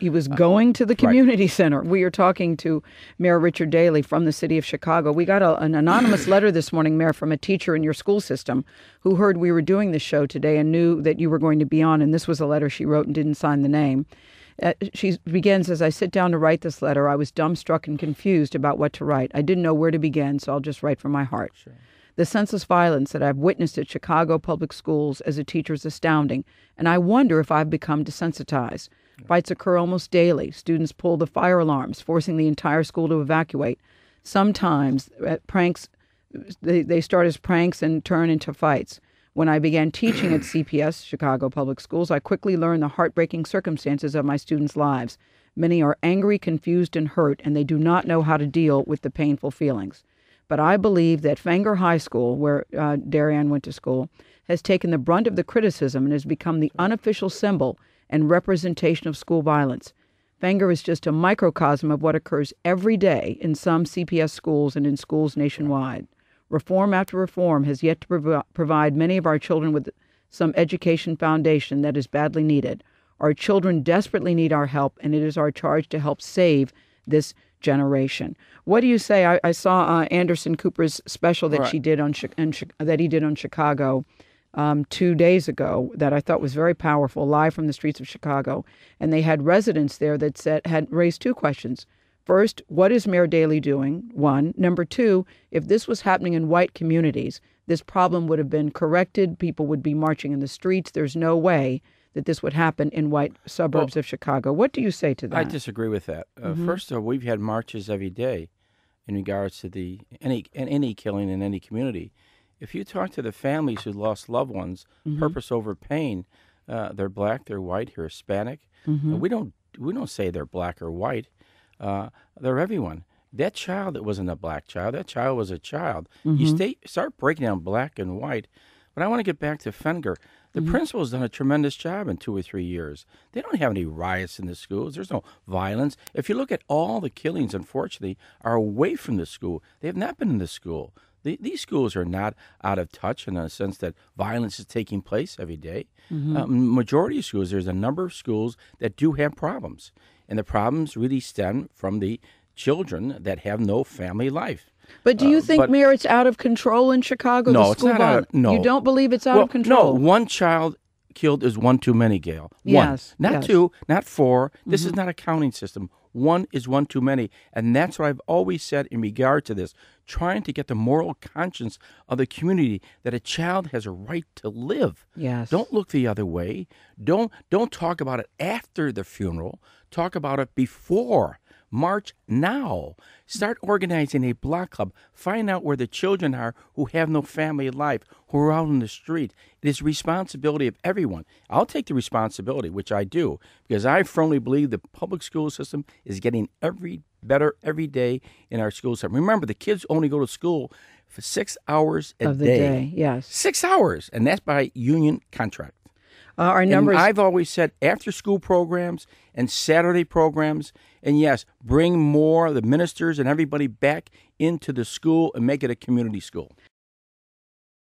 He was going to the community center. We are talking to Mayor Richard Daley from the city of Chicago. We got an anonymous letter this morning, Mayor, from a teacher in your school system who heard we were doing this show today and knew that you were going to be on, and this was a letter she wrote and didn't sign the name. She begins, as I sit down to write this letter, I was dumbstruck and confused about what to write. I didn't know where to begin, so I'll just write from my heart. Sure. The senseless violence that I've witnessed at Chicago public schools as a teacher is astounding, and I wonder if I've become desensitized. Fights occur almost daily. Students pull the fire alarms, forcing the entire school to evacuate. Sometimes pranks, they start as pranks and turn into fights. When I began teaching at CPS, Chicago Public Schools, I quickly learned the heartbreaking circumstances of my students' lives. Many are angry, confused, and hurt, and they do not know how to deal with the painful feelings. But I believe that Fenger High School, where Darianne went to school, has taken the brunt of the criticism and has become the unofficial symbol and representation of school violence. Fenger is just a microcosm of what occurs every day in some CPS schools and in schools nationwide. Reform after reform has yet to provide many of our children with some education foundation that is badly needed. Our children desperately need our help, and it is our charge to help save this generation. What do you say? I saw Anderson Cooper's special that he did on Chicago 2 days ago that I thought was very powerful, live from the streets of Chicago. And they had residents there that had raised two questions. First, what is Mayor Daley doing? One. Number two, if this was happening in white communities, this problem would have been corrected. People would be marching in the streets. There's no way that this would happen in white suburbs of Chicago. What do you say to that? I disagree with that. First of all, we've had marches every day in regards to any killing in any community. If you talk to the families who lost loved ones, purpose over pain, they're black, they're white, they're Hispanic. We don't say they're black or white. They're everyone. That child, it wasn't a black child. That child was a child. You start breaking down black and white. But I want to get back to Fenger. The principal's done a tremendous job in 2 or 3 years. They don't have any riots in the schools. There's no violence. If you look at all the killings, unfortunately, are away from the school. They have not been in the school. These schools are not out of touch in a sense that violence is taking place every day. Majority of schools, there's a number of schools that do have problems. And the problems really stem from the children that have no family life. But do you think, Mayor, it's out of control in Chicago? No, it's not. No. You don't believe it's out of control? No, one child killed is one too many, Gail. One. Yes. Not two, not four. This is not a counting system. One is one too many. And that's what I've always said in regard to this, trying to get the moral conscience of the community that a child has a right to live. Yes. Don't look the other way. Don't talk about it after the funeral. Talk about it before. March now. Start organizing a block club. Find out where the children are who have no family life, who are out on the street. It is responsibility of everyone. I'll take the responsibility, which I do, because I firmly believe the public school system is getting better every day in our school system. Remember, the kids only go to school for 6 hours a day. Yes. 6 hours, and that's by union contract. Our numbers. I've always said after-school programs and Saturday programs, and yes, bring more of the ministers and everybody back into the school and make it a community school.